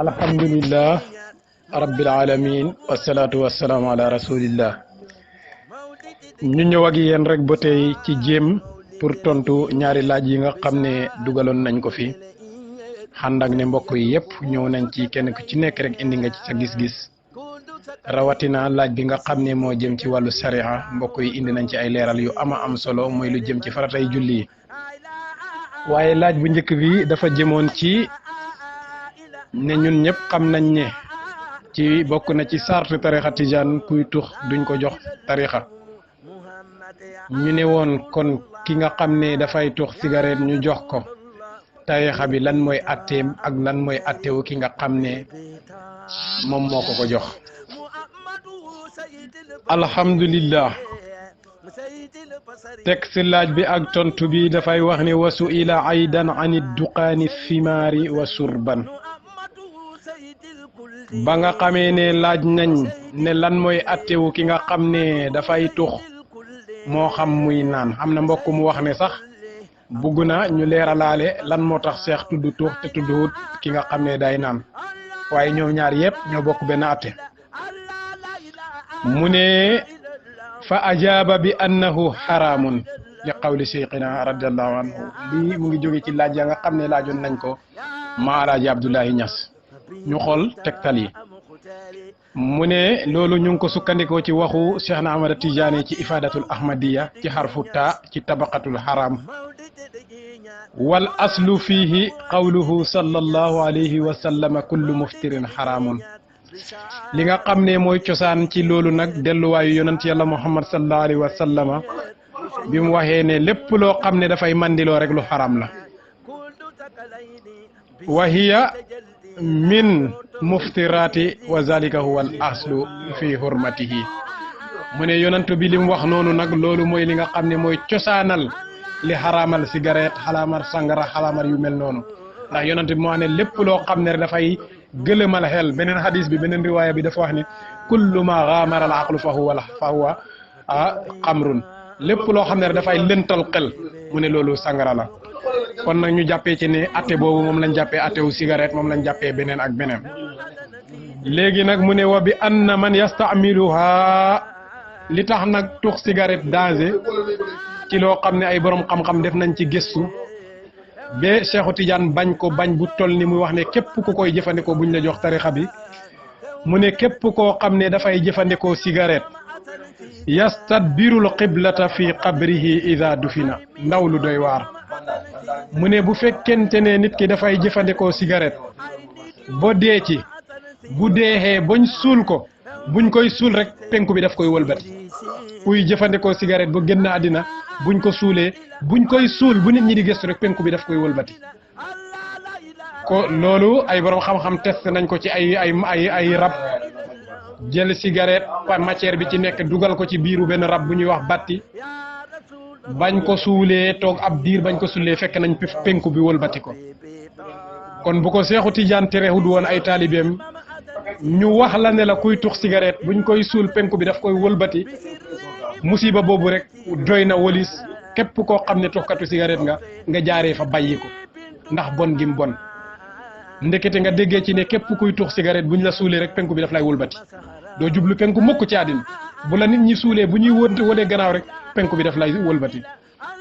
alhamdulillah rabbil alamin wassalatu wassalamu ala rasulillah. ñu ñëw ak yéen rek ba tey ci jéem pour tontu ñaari laaj yi nga xam ne dugaloon nañ ko fi xànd ak ne mbokk yi yëpp ñëw nañ ci kenn ku ci nekk rek indi nga ci sa gis-gis rawatina laaj bi nga xam ne moo jëm ci wàllu sariya mbokk yi indi nañ ci ay leeral yu am solo mooy lu jëm ci faratay julli yi waaye laaj bu njëkk bi dafa jëmoon ci ne ñun ñëpp xam nañ ne ci bokk na ci sartu tarixa tijaan kuy tux duñ ko jox tarixa ñu ne woon kon ki nga xam ne dafay tux cigarette ñu jox ko tarixa bi lan mooy atteem ak lan mooy attewu ki nga xam ne moom moo ko jox. alhamdulillah texte laaj bi ak tontu bi dafay wax ne wasu ila aydan ani duqaani thimaari wa surban ba nga xamee ne laaj nañ ne lan mooy attewu ki nga xam ne dafay tux moo xam muy naan am na mbokk mu wax ne sax bugg na ñu leeralaale lan moo tax seex tudd tux te tudduwut ki nga xam ne day naan waaye ñoom ñaar yëpp ñoo bokk benn atte mu ne fa ajaaba bi annahu xaraamun li qawli cheikhina radiallahu anhu lii mu ngi jóge ci laaj ya nga xam ne laajoon nañ ko ma alaaji Abdoulaye Niass ñu xool tegtal yi mu ne loolu ñu ngi ko sukkandikoo ci waxu Cheikh na Ahmada Tijaani ci ifadatul ahmadiya ci xarfu taa ci tabaqatul haram wal aslu fihi qawluhu sallallahu alayhi wa sallam kullu muftirin haramun li nga xam ne mooy cosaan ci loolu nag delluwaayu yonent yàlla Muhammad sallallahu alayhi wa sallama bi mu waxee ne lépp loo xam ne dafay mandiloo rek lu xaram la wa hiya min muftirati wa zalika huwa al aslu fi hurmatihi mu ne yonent bi li mu wax noonu nag loolu mooy li nga xam ne mooy cosaanal li xaraamal cigarette xalaamal sangara xalaamal yu mel noonu ndax yonent bi moo wax ne lépp loo xam ne dafay gëlëmal xel beneen hadis bi beneen riwaaya bi dafa wax ne kullu ma xaamara al aqlu fa huwa xamrun lépp loo xam ne dafay lëntal xel mu ne loolu sangara la kon nag ñu jàppee ci ne atte boobu moom lañ jàppee atte wu cigarette moom lañ jàppee beneen ak beneen léegi nag mu ne wa bi anna man yastamiluha li tax nag tux cigarette danger ci loo xam ne ay borom xam-xam def nañ ci gëstu ba Cheikhu Tidiane bañ ko bañ bu toll ni muy wax ne képp ku koy jëfandikoo buñ la jox tarixa bi mu ne képp koo xam ne dafay jëfandikoo cigarette yastadbirul qiblata fi qabrihi ida dufina ndaw lu doy waar mu ne bu fekkente ne nit ki dafay jëfandikoo cigarette ba dee ci bu deexee bañ suul ko buñ koy suul rek penku bi daf koy wëlbati kuy jëfandikoo cigarette ba génn àddina buñ ko suulee buñ koy suul bu nit ñi di gëstu rek penku bi daf koy wëlbati ko loolu ay borom xam-xam test nañ ko ci ay rab jël cigarette par matière bi ci nekk dugal ko ci biiru benn rab bu ñuy wax batti bañ ko suulee toog ab diir bañ ko suulee fekk nañ penku bi wëlbati ko kon bu ko Seexu Tijaan terewul woon ay taalibeem ñu wax la ne la kuy tux cigarette buñ koy suul penku bi daf koy wëlbati musiba boobu rek doy na wolis képp koo xam ne tuxkatu cigarette nga jaaree fa bàyyi ko ndax bon gim bon ndekete nga déggee ci ne képp kuy tux cigarette buñ la suulee rek penku bi daf lay wëlbati doo jublu penku mukk ci àddina bu la nit ñi suulee bu ñuy wëlee gannaaw rek penku bi daf lay wëlbati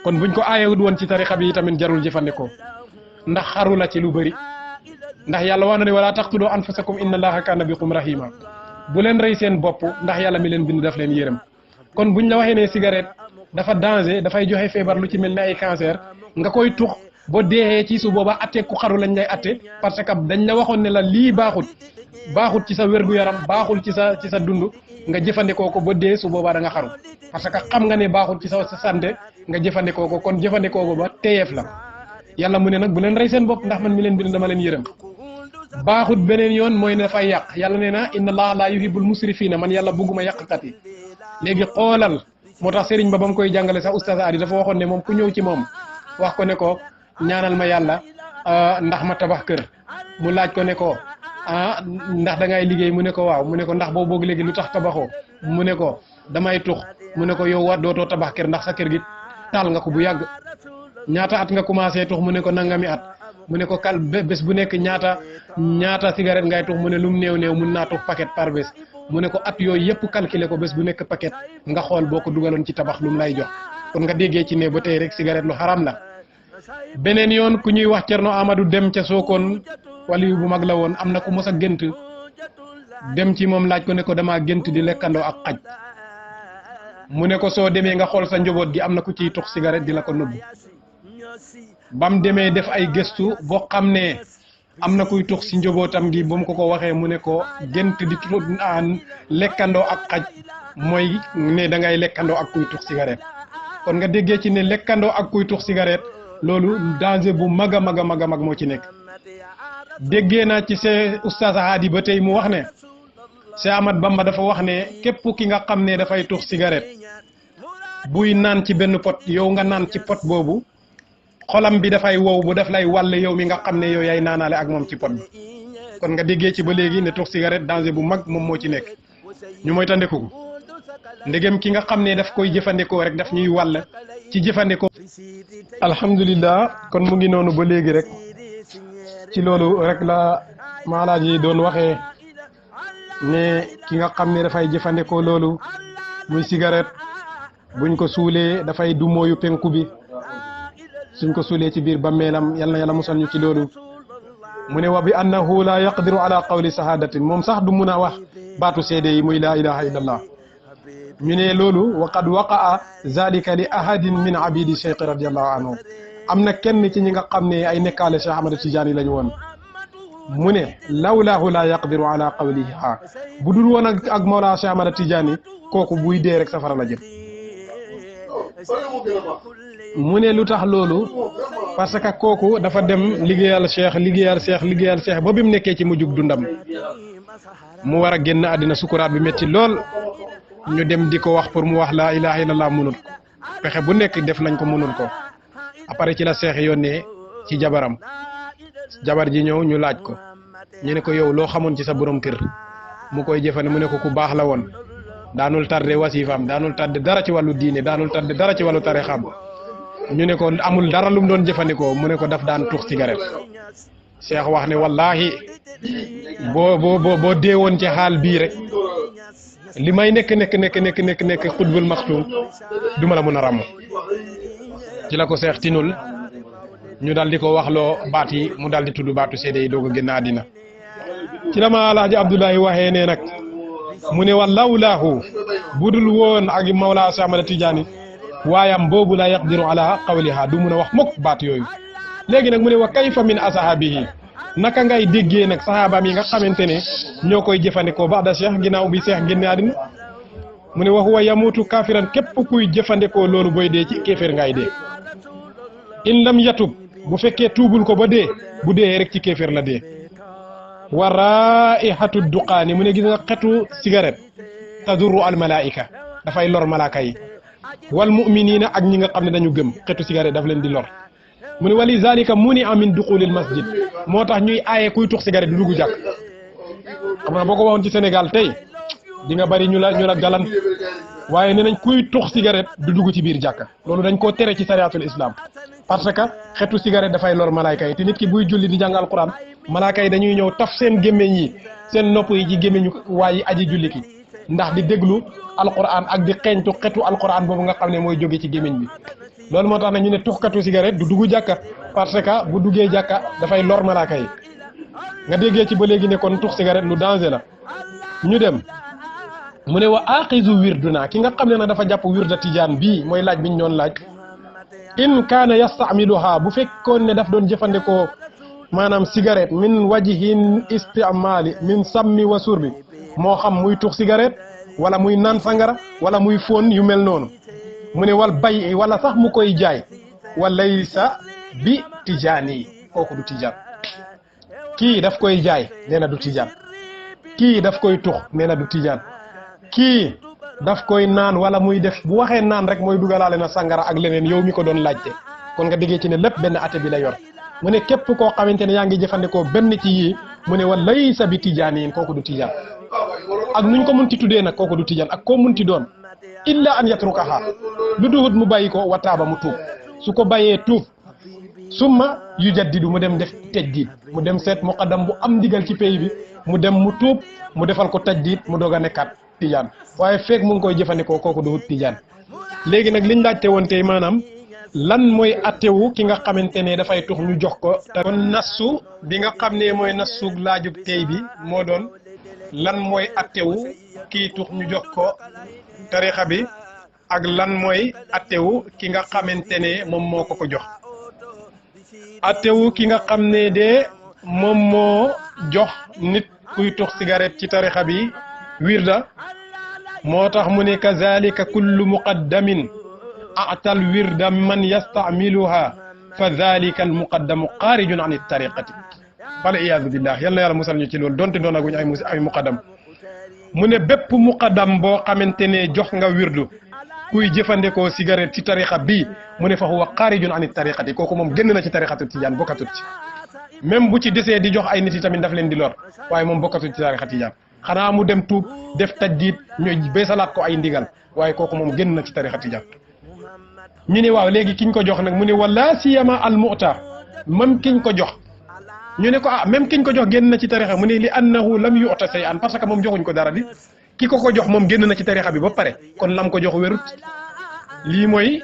kon buñ ko aayewut woon ci tarixa bi tamit jarul jëfandikoo ndax xaru la ci lu bëri ndax yàlla wax na ne wala taqtulu anfusakum inna allaha kana bikum rahima bu leen rey seen bopp ndax yàlla mi leen bind daf leen yërëm kon buñ la waxee ne cigarette dafa danger dafay joxe feebar lu ci mel ne ay cancer nga koy tux boo deexee ci su booba atte ku xaru lañ lay atte parce que dañ la waxoon ne la lii baaxut ci sa wér-gu-yaram baaxul ci sa dund nga jëfandikoo ko ba dee su boobaa da nga xaru parce que xam nga ne baaxul ci sa santé nga jëfandikoo ko kon jëfandikoo ko ba teyeef la yàlla mu ne nag bu leen rey seen bopp ndax man mi leen bind dama leen yërëm baaxut beneen yoon mooy ne dafay yàq yàlla nee na inna allaha la yuhibbul musrifina man yàlla bugguma yàqkat yi léegi xoolal moo tax sëriñ ba mu koy jàngale sax oustaz Adi dafa waxoon ne moom ku ñëw ci moom wax ko ne ko ñaanal ma yàlla ndax ma tabax kër mu laaj ko ne ko ndax da ngay liggéey mu ne ko waaw mu ne ko ndax boo boog léegi lu tax tabaxoo mu ne ko damay tux mu ne ko yow war dootoo tabax kër ndax sa kër gi taal nga ko bu yàgg ñaata at nga commencé tux mu ne ko nangami at mu ne ko kal bés bu nekk ñaata cigarette ngay tux mu ne lu mu néew néew mun naa tux paquet par bés mu ne ko at yooyu yëpp calculer ko bés bu nekk paquet nga xool boo ko dugaloon ci tabax lu mu lay jox kon nga déggee ci ne ba tey rek cigarette lu xaram la. beneen yoon ku ñuy wax Cerno Amadou Dem ca Sokone waliyu bu mag la woon am na ku mos a gént dem ci moom laaj ko ne ko damaa gént di lekkandoo ak xaj mu ne ko soo demee nga xool sa njaboot gi am na ku ciy tux cigarette di la ko nëbb bam demee def ay gëstu boo xam ne am na kuy tux si njabootam gi ba mu ko waxee mu ne ko gént di lekkandoo ak xaj mooy ne da ngay lekkandoo ak kuy tux cigarette kon nga déggee ci ne lekkandoo ak kuy tux cigarette loolu danger bu mag a mag a mag a mag moo ci nekk. déggee naa ci see oustaz Hadi ba tey mu wax ne Cheikh Ahmad Bamba dafa wax ne képp ki nga xam ne dafay tux cigarette buy naan ci benn pot yow nga naan ci pot boobu xolam bi dafay wow bu daf lay wàll yow mi nga xam ne yow yaay naanaale ak moom ci pot bi kon nga déggee ci ba léegi ne tux cigarette danger bu mag moom moo ci nekk ñu mooy tandeku ko ndegem ki nga xam ne daf koy jëfandikoo rek daf ñuy wàll ci jëfandikoo. alhamdulillah kon mu ngi noonu ba léegi rek ci loolu rek la maalaaj yi doon waxee ne ki nga xam ne dafay jëfandikoo loolu muy cigarette buñ ko suulee dafay du mooyu penku bi suñ ko suulee ci biir bàmmeelam yal na yàlla musal ñu ci loolu mu ne wa bi annahu la yaqdiru ala qawli sahadatin moom sax du mun a wax baatu seede yi muy la ilaha illallah ñu ne loolu wa qad waqaa zalika li ahadin min abidi cheikh radiallahu anhu am na kenn ci ñi nga xam ne ay nekkaale Cheikh Ahmad Tidiane lañu woon mu ne lawlaahu la yaqdiru ala qawliha bu dul woon ak Mawlaa Cheikh Ahmad Tidiane kooku buy dee rek safara la jëm mu ne lu tax loolu parce que kooku dafa dem liggéeyal cheikh ba bi mu nekkee ci mujjug dundam mu war a génn àddina sukuraat bi métti lool ñu dem di ko wax pour mu wax laa ilaha illallah munut ko pexe bu nekk def nañ ko munut ko après ci la cheikh yónnee ci jabaram jabar ji ñëw ñu laaj ko ñu ne ko yow loo xamoon ci sa borom kër mu koy jëfane mu ne ko ku baax la woon daanul tardé wasifaam daanul tardé dara ci wàllu diine daanul tardé dara ci wàllu tarixam ñu ne ko amul dara lu mu doon jëfandikoo mu ne ko daf daan tux cigarette cheikh wax ne wallahi boo dee woon ci xaal bii rek li may nekk xutbul maxtuum du ma la mun a ràmm ci la ko cheikh tinul ñu dal di ko wax loo baat yi mu dal di tudd baatu seede yi doog a génn àddina ci la ma alaaji Abdoulaye waxee ne nag mu ne wallaahu budul woon ak Mawlaa Cheikh Ahmad Tidiane waayam boobu la yaqdiru ala qawliha du mun a wax mukk baat yooyu léegi nag mu ne wa kayfa min ashabihi naka ngay déggee nag sahabaam yi nga xamante ne ñoo koy jëfandikoo ba'da cheikh ginnaaw bi cheikh génne àddina mu ne wa huwa yamutu kafiran képp kuy jëfandikoo loolu booy dee ci kéeféer ngay dee in lam yatub bu fekkee tuubul ko ba dee bu dee rek ci kéeféer la dee wa raihatu duqaani mu ne gis nga xetu cigarette tadurru al malaika dafay lor malaaka yi wal mu'minina ak ñi nga xam ne dañu gëm xetu cigarette daf leen di lor mu ne wali zalika muni amin duxulil masjid moo tax ñuy aaye kuy tux cigarette du dugg jàkk xam nga boo ko waxoon ci Sénégal tey di nga bari ñu la galan waaye nee nañ kuy tux cigarette du dugg ci biir jàkka loolu dañ koo tere ci sariatul islam parce que xetu cigarette dafay lor malaaka yi te nit ki buy julli di jàng alquran malaaka yi dañuy ñëw taf seen gémmeñ yi seen nopp yi ci gémmeñu waaye aji julli ki ndax di déglu alquran ak di xeeñtu xetu alquran boobu nga xam ne mooy jóge ci gémmeñ bi loolu moo tax nag ñu ne tuxkatu cigarette du dugg jàkka parce que bu duggee jàkka dafay lor malaaka yi nga déggee ci ba léegi ne kon tux cigarette lu danger la ñu dem mu ne wa aqizu wirduna ki nga xam ne nag dafa jàpp wirda tijaan bii mooy laaj bi ñu doon laaj in kaana yastamiluha bu fekkoon ne daf doon jëfandikoo maanaam cigarette min wajihin istimali min sammi wa surbi moo xam muy tux cigarette wala muy naan sangara wala muy fóon yu mel noonu mu ne wal bay wala sax mu koy jaay walaysa bi tijaani kooku du tijaan kii daf koy jaay nee na du tijaan kii daf koy tux nee na du tijaan kii daf koy naan wala muy def bu waxee naan rek mooy dugalaale na sangara ak leneen yow mi ko doon laajte kon nga déggee ci ne lépp benn ate bi la yor mu ne képp koo xamante ne yaa ngi jëfandikoo benn ci yii mu ne walaysa bi tijaaniin kooku du tijaan ak nuñ ko munti tuddee nag kooku du tijaan ak koo munti doon illa an yatrukaha lu duhut mu bàyyi ko wa taaba mu tuub su ko bàyyee tuub summa yujaddidu mu dem def tajdiid mu dem seet muqaddam bu am ndigal ci pays bi mu dem mu tuub mu defal ko tajdiid mu doog a nekkaat tijaan waaye feek mu ngi koy jëfandikoo kooku du wut tijaan. léegi nag liñ laajte woon tey maanaam lan mooy attewu ki nga xamante ne dafay tux ñu jox ko. kon nassu bi nga xam ne mooy nassu laajub tey bi moo doon lan mooy attewu kii tux ñu jox ko tarixa bi ak lan mooy attewu ki nga xamante ne moom moo ko jox. attewu ki nga xam ne de moom moo jox nit kuy tux cigarette ci tarixa bi wirda moo tax mu ne kazalika kullu muqaddamin atal wirda man yastamiluha fa dhalika al muqaddamu xaarijun an tariqati wal iyaazu billah yal na yàlla musal ñu ci loolu donte doonaguñ ay muqaddam mu ne bépp muqaddam boo xamante ne jox nga wirdu kuy jëfandikoo cigarette ci tariqa bi mu ne fa huwa xaarijun an tariqati kooku moom génn na ci tariqatu tijaan bokkatut ci même bu ci desee di jox ay nit yi tamit daf leen di lor waaye moom bokkatut ci tariqa tijaan xanaa mu dem tuub def tajdiid ñu beesalaat ko ay ndigal waaye kooku moom génn na ci tariqa tijaan. ñu ne waaw léegi kiñ ko jox nag mu ne wala siyama al mu'ta même kiñ ko jox ñu ne ko même kiñ ko jox génn na ci tariqa mu ne li annahu lam yu'ta shay'an parce que moom joxuñ ko dara di ki ko jox moom génn na ci tariqa bi ba pare kon lam ko jox wérut. lii mooy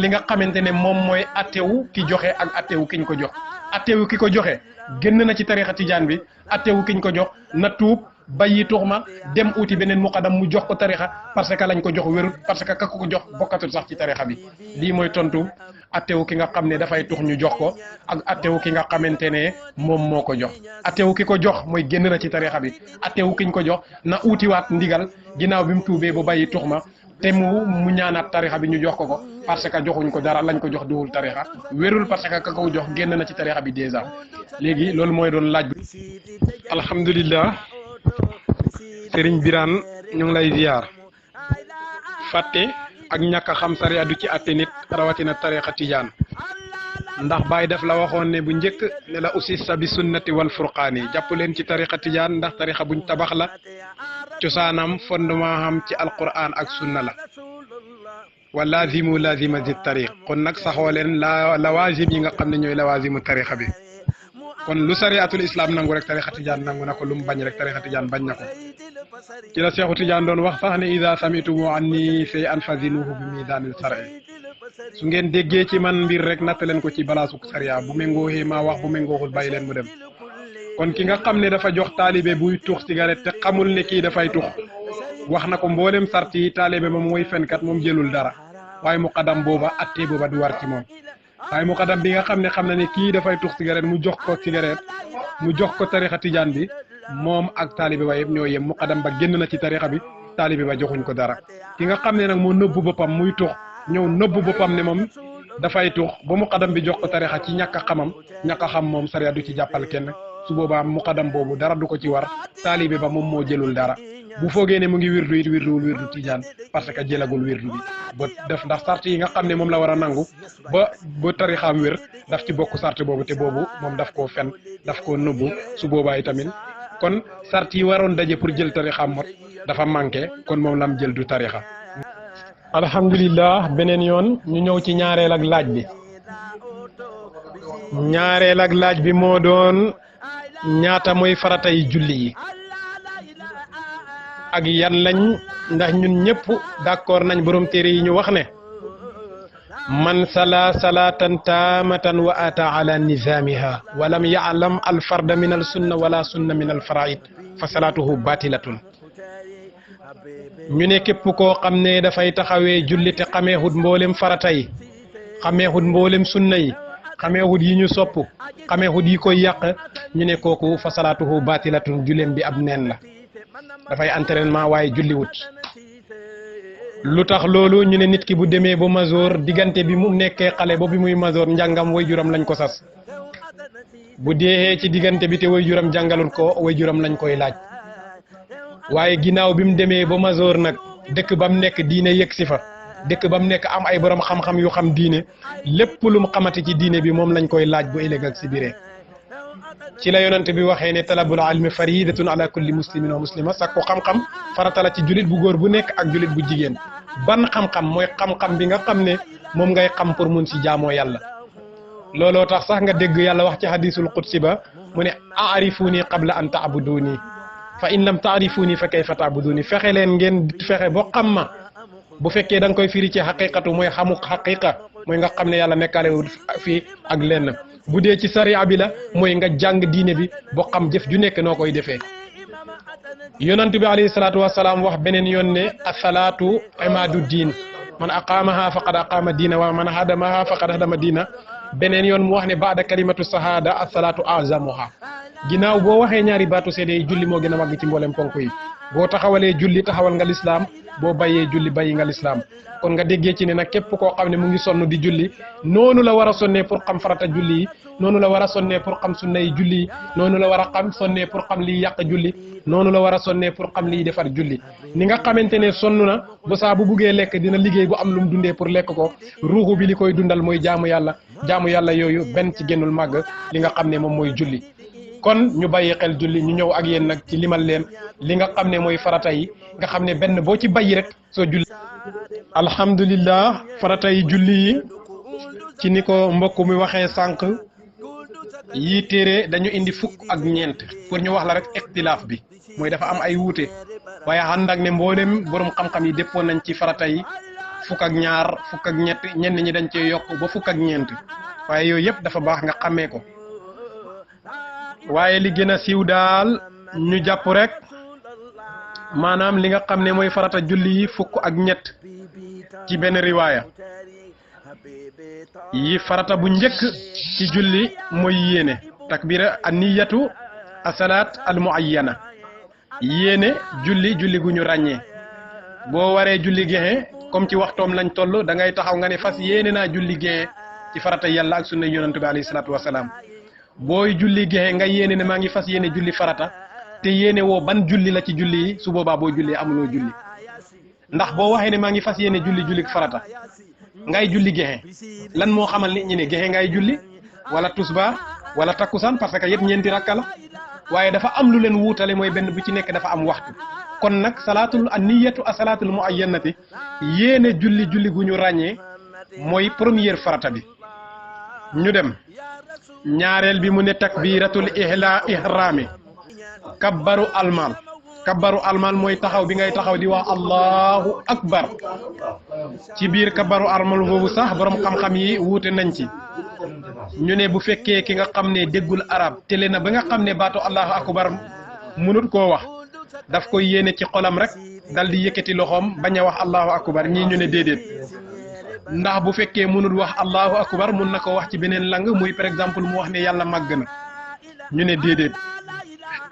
li nga xamante ne moom mooy attewu ki joxe ak attewu kiñ ko jox. attewu ki ko joxe génn na ci tariqa tijaan bi attewu kiñ ko jox na tuub bàyyi tuxma dem uti beneen muqaddam mu jox ko tariqa parce que lañ ko jox wérut parce que ka ko jox bokkatul sax ci tariqa bi. lii mooy tontu attewu ki nga xam ne dafay tux ñu jox ko ak attewu ki nga xamante ne moom moo ko jox. attewu ki ko jox mooy génn na ci tariqa bi attewu kiñ ko jox na utiwaat ndigal ginnaaw bi mu tuubee ba bàyyi tuxma te mu ñaanaat tarixa bi ñu jox ko parce que joxuñ ko dara lañ ko jox duwul tarixa wérul parce que ka ko jox génn na ci tarixa bi dèjà. léegi loolu mooy doon laaj bi. alhamdulillah Serigne Birane ñu ngi lay ziar fàtte ak ñàkk a xam sariya du ci atte nit rawatina tarixa tijaan ndax Baay def la waxoon ne bu njëkk ne la usissa bi sunnati wal furqaani jàpp leen ci tarixa tijaan ndax tarixa buñ tabax la cosaanam fondement xam ci alquran ak sunna la wa lazimu lazima zi tariq kon nag saxoo leen lawazim yi nga xam ne ñooy lawazimu tarixa bi kon lu sariatul islam nangu rek tarixa tijaan nangu na ko lu mu bañ rek tarixa tijaan bañ na ko ci la Seexu Tijaan doon wax sax ne ida samitumu anni say an fazinuhu bi misanil sari su ngeen déggee ci man mbir rek natt leen ko ci balaasu sariya bu méngooxee maa wax bu méngooxul bàyyi leen mu dem. kon ki nga xam ne dafa jox taalibe buy tux cigarette te xamul ne kii dafay tux wax na ko mboolem sart yi taalibe ba mooy fenkat moom jëlul dara waaye muqaddam booba attee booba du war ci moom waaye muqaddam bi nga xam ne ne kii dafay tux cigarette mu jox ko cigarette mu jox ko tarixa tijaan bi moom ak taalibe ba yëpp ñoo yem muqaddam ba génn na ci tarixa bi taalibe ba joxuñ ko dara ki nga xam ne nag moo nëbbu boppam muy tux ñëw nëbbu boppam ne moom dafay tux ba muqaddam bi jox ko tarixa ci ñàkk a xam moom sariya du ci jàppal kenn su boobaa muqaddam boobu dara du ko ci war taalibe ba moom moo jëlul dara bu foogee ne mu ngi wirdu it wirdu tijaan parce que jëlagul wirdu bi ba def ndax sart yi nga xam ne moom la war a nangu ba tarixaam wér daf ci bokk sart boobu te boobu moom daf koo fen daf koo nëbbu su boobaa itamit kon sart yi waroon daje pour jël tarixaam mot dafa manqué kon moom lam jël du tarixa. alhamdulillah beneen yoon ñu ñëw ci ñaareel ak laaj bi moo doon ñaata mooy faratay julli yi ak yan lañ ndax ñun ñëpp d'accord nañ borom téere yi ñu wax ne man sala salatan taamatan wa ata ala nizamiha wa lam ya'lam al farda min al sunna wala sunna min al faraid fa salatuhu batilatun ñu ne képp koo xam ne dafay taxawee julli te xameexut mboolem farata yi xameexut mboolem sunna yi xameexut yi ñu sopp xameexut yi koy yàq ñu ne kooku fa salaatuhu batilatun julleem bi ab neen la dafay entraînement waaye julliwut. lu tax loolu ñu ne nit ki bu demee ba majoor diggante bi mu nekkee xale ba bi muy majoor njàngam way juram lañ ko sas bu dee ci diggante bi te way juram jàngalul ko way juram lañ koy laaj waaye ginnaaw bi mu demee ba majoor nag dëkk ba mu nekk diine yëg si fa dëkk ba mu nekk am ay borom xam-xam yu xam diine lépp lu mu xamati ci diine bi moom lañ koy laaj bu ëllëg ak si biiree ci la yonent bi waxee ne talabul ilmi faridatun ala kulli muslimin wa muslima sakku xam-xam farata la ci julit bu góor bu nekk ak julit bu jigéen ban xam-xam mooy xam-xam bi nga xam ne moom ngay xam pour mun si jaamoo yàlla looloo tax sax nga dégg yàlla wax ci hadisul qudsi ba mu ne aarifuni qabla an taabuduni fa in lam taarifuni fa kayfa taabuduni fexe leen ngeen fexe boo xam ma bu fekkee da nga koy firi ci xaqiqatu mooy xamuk xaqiqa mooy nga xam ne yàlla nekkaale fii ak lenn bu dee ci sariya bi la mooy nga jàng diine bi boo xam jëf ju nekk noo koy defee yonent bi alayhi salaatu wasalaam wax beneen yoon ne asalaatu imaadu diin man aqaamaha faqad aqaama diina wa man hadamaha faqad hadama diina beneen yoon mu wax ne baada kalimatu sahada asalaatu azamuha ginnaaw boo waxee ñaari baatu seede yi julli moo gën a màgg ci mboolem ponk yi boo taxawalee julli taxawal nga lislaam boo bàyyee julli bàyyi nga lislaam kon nga déggee ci ne nag képp koo xam ne mu ngi sonn di julli noonu la war a sonnee pour xam farata julli yi noonu la war a sonnee pour xam sunna yi julli yi noonu la war a xam sonnee pour xam liy yàq julli noonu la war a sonnee pour xam liy defar julli ni nga xamante ne sonn na bu saa bu buggee lekk dina liggéey bu am lu mu dundee pour lekk ko ruuxu bi li koy dundal mooy jaamu yàlla yooyu benn ci génnul màgg li nga xam ne moom mooy julli kon ñu bàyyi xel julli ñu ñëw ak yéen nag ci limal leen li nga xam ne mooy farata yi nga xam ne benn boo ci bàyyi rek soo julli alhamdulillah farata yi julli yi ci ni ko mbokk mi waxee sànq yi téere dañu indi fukk ak ñeent pour ñu wax la rek ixtilaaf bi mooy dafa am ay wuute waaye ànd ak ne mboolem borom xam-xam yi déppoon nañ ci farata yi fukk ak ñaar fukk ak ñett ñenn ñi dañ cee yokk ba fukk ak ñeent waaye yooyu yëpp dafa baax nga xamee ko waaye li gën a siiw daal ñu jàpp rek maanaam li nga xam ne mooy farata julli yi fukk ak ñett ci benn riwaaya yi farata bu njëkk ci julli mooy yéene takbira an-niyatu as-salaat al-muayyana yéene julli gu ñu ràññee boo waree julli gexe comme ci waxtoom lañ toll da ngay taxaw nga ne fas yéene naa julli gexe ci farata yàlla ak sunna yonent bi alayhi salaatu wasalaam booy julli gexe nga yéene ne maa ngi fas yéene julli farata te yéene woo ban julli la ci julli yi su boobaa boo jullee amuloo julli ndax boo waxee ne maa ngi fas yéene julli farata ngay julli gexe lan moo xamal nit ñi ne gexe ngay julli wala tusbaar wala takkusaan parce que yëpp ñeenti rakka la waaye dafa am lu leen wuutale mooy benn bu ci nekk dafa am waxtu kon nag salaatul an-niyatu as-salaatul muayyanati yéene julli gu ñu ràññee mooy première farata bi ñu dem ñaareel bi mu ne takbiratul ihrami kabbaru almal mooy taxaw bi ngay taxaw di wax allahu akbar ci biir kabbaru almal boobu sax borom xam-xam yi wuute nañ ci ñu ne bu fekkee ki nga xam ne déggul arab télé na ba nga xam ne baatu allahu akbar mënut koo wax daf koy yéene ci xolam rek dal di yëkkati loxoom bañ a wax allahu akbar ñii ñu ne déedéet ndax bu fekkee mënul wax allahu akbar mun na ko wax ci beneen lang muy par exemple mu wax ne yàlla màgg na ñu ne déedéet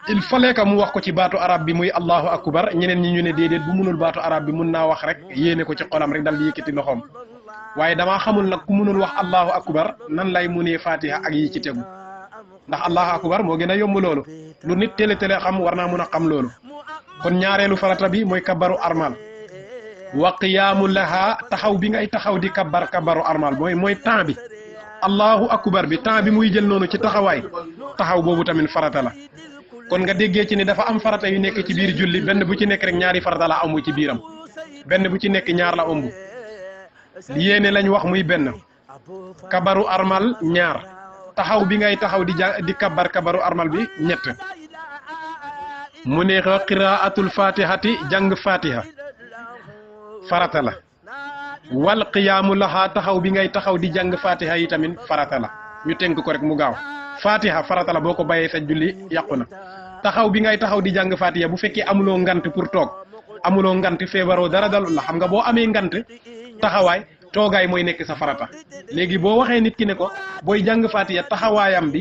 il fallait que mu wax ko ci baatu arab bi muy allahu akbar ñeneen ñi ñu ne déedéet bu mënul baatu arab bi mun naa wax rek yéene ko ci xolam rek dal di yëkkati loxoom waaye damaa xamul nag ku mënul wax allahu akbar nan lay munee fatiha ak yi ci tegu ndax allahu akbar moo gën a yomb loolu lu nit télé xam war naa mun a xam loolu kon ñaareelu farata bi mooy kabaru armal wa qiyaamu laha taxaw bi ngay taxaw di kabaru armal mooy temps bi allahu akbar bi temps bi muy jël noonu ci taxawaay taxaw boobu tamit farata la kon nga déggee ci ne dafa am farata yu nekk ci biir julli benn bu ci nekk rek ñaari farata la ëmb ci biiram benn bu ci nekk ñaar la ëmb yéene lañ wax muy benn kabaru armal ñaar taxaw bi ngay taxaw di kabaru armal bi ñett mu ne qiraatul fatihati jàng fatiha farata la wal qiyaamu laha taxaw bi ngay taxaw di jàng fatiha yi tamit farata la ñu tënk ko rek mu gaaw fatiha farata la boo ko bàyyee sa julli yàqu na taxaw bi ngay taxaw di jàng fatiha bu fekkee amuloo ngant pour toog amuloo ngant feebaroo dara dalul la xam nga boo amee ngant taxawaay toogaay mooy nekk sa farata léegi boo waxee nit ki ne ko booy jàng fatiha taxawaayam bi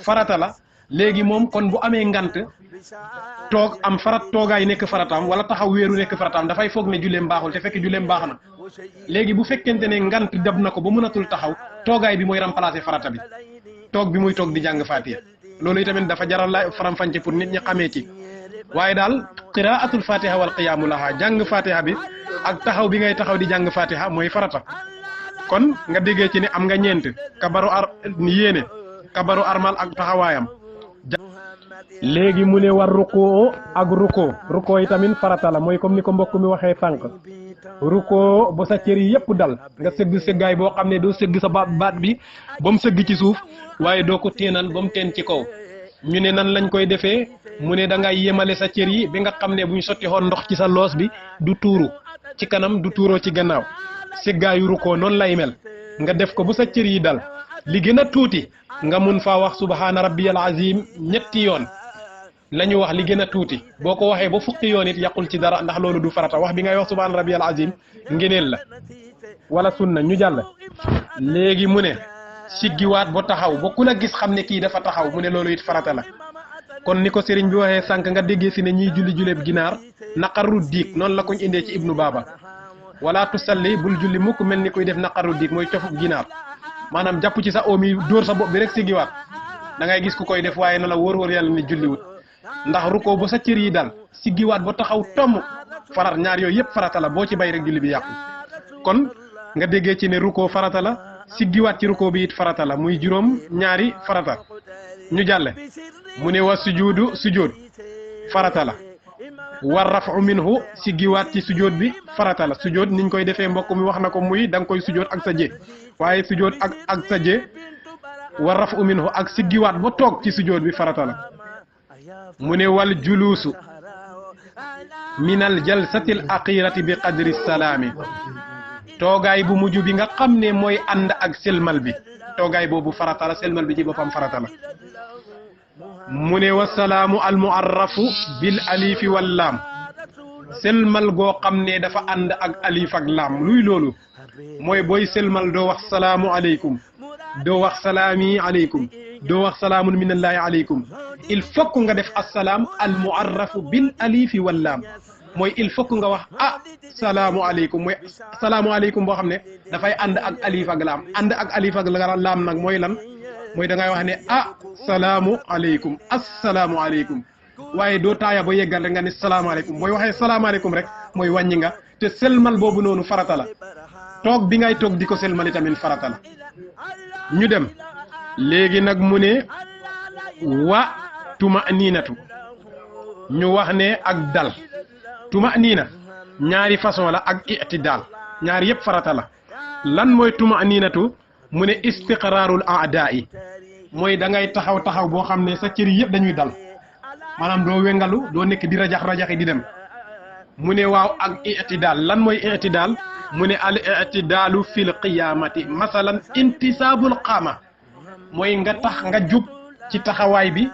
farata la léegi moom kon bu amee ngant toog am toogaay nekk farataam wala taxaw wéeru nekk farataam dafay foog ne julleem baaxul te fekk julleem baax na léegi bu fekkente ne ngant dab na ko ba mënatul taxaw toogaay bi mooy remplacer farata bi toog bi muy toog di jàng fatiha loolu itamit dafa jaral la faram-fàcce pour nit ñi xamee ci waaye daal qiraatul fatiha wal qiyaamu laha jàng fatiha bi ak taxaw bi ngay taxaw di jàng fatiha mooy farata kon nga déggee ci ne am nga ñeent yéene kabaru armal ak taxawaayam léegi mu ne war rukkoo ak rukkoo yi tamit farata la mooy comme ni ko mbokk mi waxee sànq ruko ba sa cër yi yëpp dal nga sëgg sëggaay boo xam ne doo sëgg sa baat bi ba mu sëgg ci suuf waaye doo ko téenal ba mu teen ci kaw ñu ne nan lañ koy defee mu ne da ngay yemale sa cër yi bi nga xam ne bu ñu sotti xoon ndox ci sa loos bi du tuuru ci kanam du tuuroo ci gannaaw sëggaayu ruko noonu lay mel nga def ko bu sa cër yi dal li gën a tuuti nga mun faa wax subhaana rabbiyal azim ñetti yoon la ñu wax li gën a tuuti boo ko waxee ba fukki yoon it yàqul ci dara ndax loolu du farata wax bi ngay wax subhaana rabbiyal azim ngeneel la wala sunna ñu jàll léegi mu ne siggiwaat ba taxaw ba ku la gis xam ne kii dafa taxaw mu ne loolu it farata la kon ni ko sëriñ bi waxee sànq nga déggee si ne ñiy julli juleeb ginaar naqaru diig noonu la koñ indee ci ibnu baaba wala tusalli bul julli mukk mel ni kuy def naqaru diig mooy cofuk ginaar maanaam jàpp ci sa oom yi dóor sa bopp bi rek siggiwaat da ngay gis ku koy def waaye na la wóor yàlla ne julliwut ndax ruko ba sa cër yi dal siggiwaat ba taxaw tomm farat ñaar yooyu yëpp farata la boo ci bay rek julli bi yàqu kon nga déggee ci ne ruko farata la siggiwaat ci ruko bi it farata la muy juróom ñaari farata ñu jàlle mu ne wa sujuudu sujuud farata la war rafu minhu siggiwaat ci sujood bi farata la sujood niñ koy defee mbokk mi wax na ko muy da nga koy sujood ak sa jë waaye sujood ak sa jë war rafu minhu ak siggiwaat ba toog ci sujood bi farata la mu ne wal juluusu minal jalsatil aqirati bi qadri salaami toogaay bu mujj bi nga xam ne mooy ànd ak selmal bi toogaay boobu farata la selmal bi ci boppam farata la mu ne wasalaamu almuarrafu bil alifi wal laam selmal goo xam ne dafa ànd ak alif ak laam luy loolu mooy booy selmal doo wax salaamu aleykum doo wax salaami aleykum doo wax salaamun minallahi aleykum il faut nga def assalaam almuarrafu bil alifi wal laam mooy il faut nga wax salaamu aleykum mooy salaamu aleykum boo xam ne dafay ànd ak alif ak laam ànd ak alif ak laam nag mooy lan mooy da ngay wax ne salaamu aleykum assalaamu aleykum waaye doo taaya ba yeggal rek nga ne salaamaaleykum booy waxee salaamaaleykum rek mooy wàññi nga te selmal boobu noonu farata la toog bi ngay toog di ko selmali tamit farata la ñu dem léegi nag mu ne wa tuma niinatu ñu wax ne ak dal tuma niina ñaari façon la ak itidaal ñaari yëpp farata la lan mooy tuma niinatu mu ne istiqraarul aadaa yi mooy da ngay taxaw boo xam ne sa cër yëpp dañuy dal maanaam doo wengalu doo nekk di rajax-rajaxi di dem mu ne waaw ak itidaal lan mooy itidaal mu ne al itidaalu fil qiyaamati masalan intisaabul qaama mooy nga jub ci taxawaay bi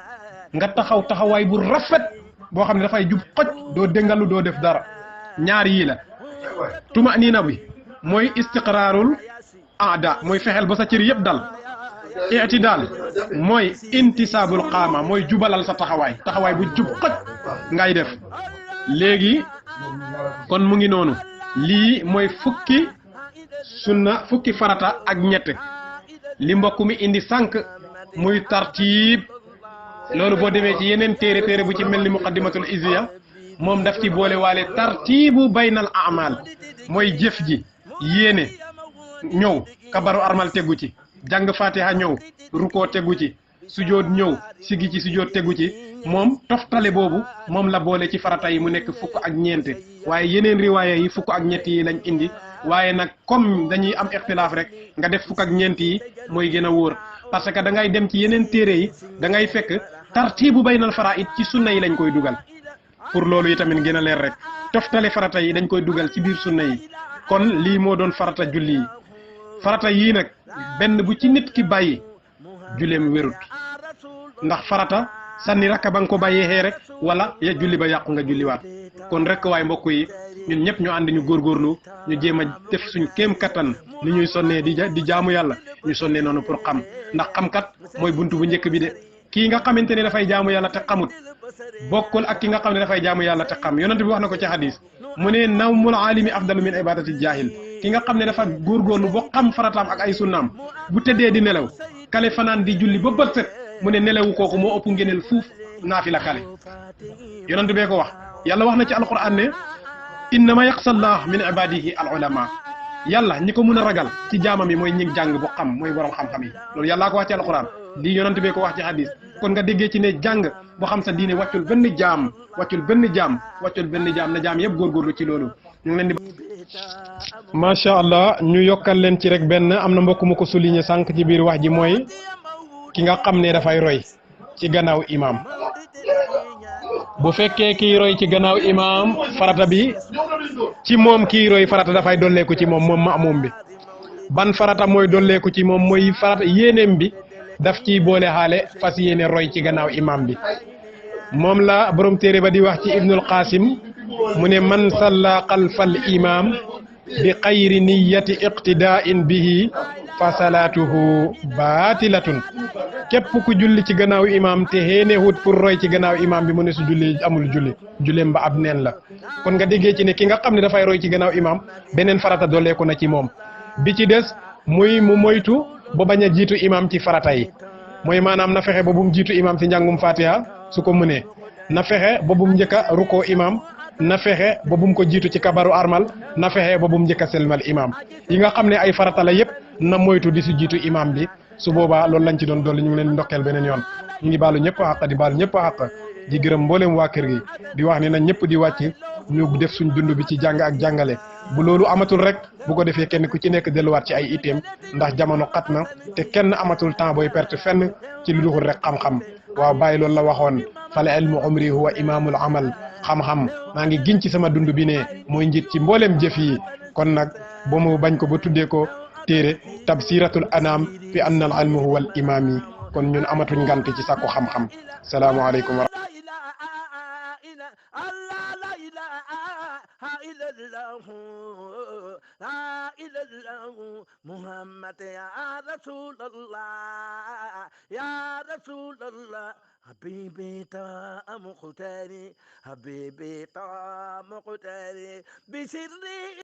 nga taxawaay bu rafet boo xam ne dafay jub xoj doo déngalu doo def dara ñaar yii la tuma niina bi mooy istiqraarul aada mooy fexeel ba sa cër yëpp dal i'tidaal mooy intisaabul qaama mooy jubalal sa taxawaay bu jub xoj ngay def léegi kon mu ngi noonu lii mooy fukki farata ak ñett li mbokk mi indi sànq muy tartiib loolu boo demee ci yeneen téere bu ci mel ni muqaddimatul izziya moom daf ci boole waale tartiibu baynal a'maal mooy jëf ji yéene ñëw kabaru armal tegu ci jàng fatiha ñëw ruko tegu ci sujood ñëw sigi ci sujood tegu ci moom toftale boobu moom la boole ci farata yi mu nekk fukk ak ñeent waaye yeneen riwaaya yi fukk ak ñett yi lañ indi waaye nag comme dañuy am ixtilaaf rek nga def fukk ak ñeent yi mooy gën a wóor parce que da ngay dem ci yeneen téere yi da ngay fekk tartiibu baynal faraa'id ci sunna yi lañ koy dugal pour loolu yi tamit gën a leer rek toftale farata yi dañ koy dugal ci biir sunna yi kon lii moo doon farata julli yi farata yii nag benn bu ci nit ki bàyyi julleem wérut ndax farata sànni rakka ba nga ko bàyyee xee rek wala ya julli ba yàqu nga julliwaat kon rek waaye mbokk yi ñun ñëpp ñu ànd ñu góorgóorlu ñu jéem a def suñ kéem kattan ni ñuy sonnee di jaamu yàlla ñu sonnee noonu pour xam ndax xamkat mooy buntu bu njëkk bi de kii nga xamante ne dafay jaamu yàlla te xamut bokkul ak ki nga xam ne dafay jaamu yàlla te xam yonent bi wax na ko ci hadis mu ne nawmul aalimi afdalu min ibadati jaahil ki nga xam ne dafa góorgóorlu boo xam farataam ak ay sunnaam bu tëddee di nelaw kale fanaan di julli ba bët set mu ne nelawu kooku moo ëpp ngeneel fuuf naafila kale yonent bee ko wax yàlla wax na ci alquran ne innama yaxsa allah min ibadihi al ulama yàlla ñi ko mun a ragal ci jaamam yi mooy ñi jàng bu xam mooy borom xam-xam yi loolu yàllaa ko wax ci alquran lii yonent bee ko wax ci hadis kon nga déggee ci ne jàng boo xam sa diine wàccul benn jaam na jaam yëpp góorgóorlu ci loolu ñu ngi leen di macha allah ñu yokkal leen ci rek benn am na mbokk mu ko souligné sànq ci biir wax ji mooy ki nga xam ne dafay roy ci gannaaw imaam bu fekkee kiy roy ci gannaaw imaam farata bi ci moom kiy roy farata dafay dolleeku ci moom maamum bi ban farata mooy dolleeku ci moom mooy farata yéeneem bi daf ciy boole xaale fas yéene roy ci gannaaw imaam bi moom la borom téere ba di wax ci ibnul qasim mu ne man salla xalfal imaam bi xayri niyati iqtidain bihi fa salaatuhu baatilatun képp ku julli ci gannaaw imaam te xéene wut pour roy ci gannaaw imaam bi mu ne su julli amul julleem ba ab neen la kon nga déggee ci ne ki nga xam ne dafay roy ci gannaaw imaam beneen farata dooleeku na ci moom bi ci des muy mu moytu ba bañ a jiitu imaam ci farata yi mooy maanaam na fexe ba bu mu jiitu imaam ci njàngum fatiha su ko mënee na fexe ba bu mu njëkk a rukkoo imaam na fexe ba bu mu ko jiitu ci kabaru armal na fexe ba bu mu njëkk a selmal imaam yi nga xam ne ay farata la yépp na moytu di si jiitu imaam bi su boobaa loolu lañ ci doon dolli ñu ngi leen di ndokkeel beneen yoon ñu ngi baalu ñëpp xaq di baalu ñëpp xaq di gërëm mboolem waa kër gi di wax ne na ñëpp di wàcc ñu def suñ dund bi ci jàng ak jàngale bu loolu amatul rek bu ko defee kenn ku ci nekk delluwaat ci ay itteem ndax jamono xat na te kenn amatul temps booy perte fenn ci lu duxul rek xam-xam waaw bàyyi loolu la waxoon fal ilmu umri huwa imaamul amal xam-xam maa ngi giñ ci sama dund bi ne mooy njiit ci mboolem jëf yi kon nag ba mu bañ ko ba tuddee ko téere tabsiratul anam fi anna al ilmu huwa al imaami kon ñun amatuñ ngante ci sàkku xam-xam salaamualeykum wa لا إله إلا الله محمد يا رسول الله يا رسول الله حبيبي تا مختاري حبيبي تا مختاري بسري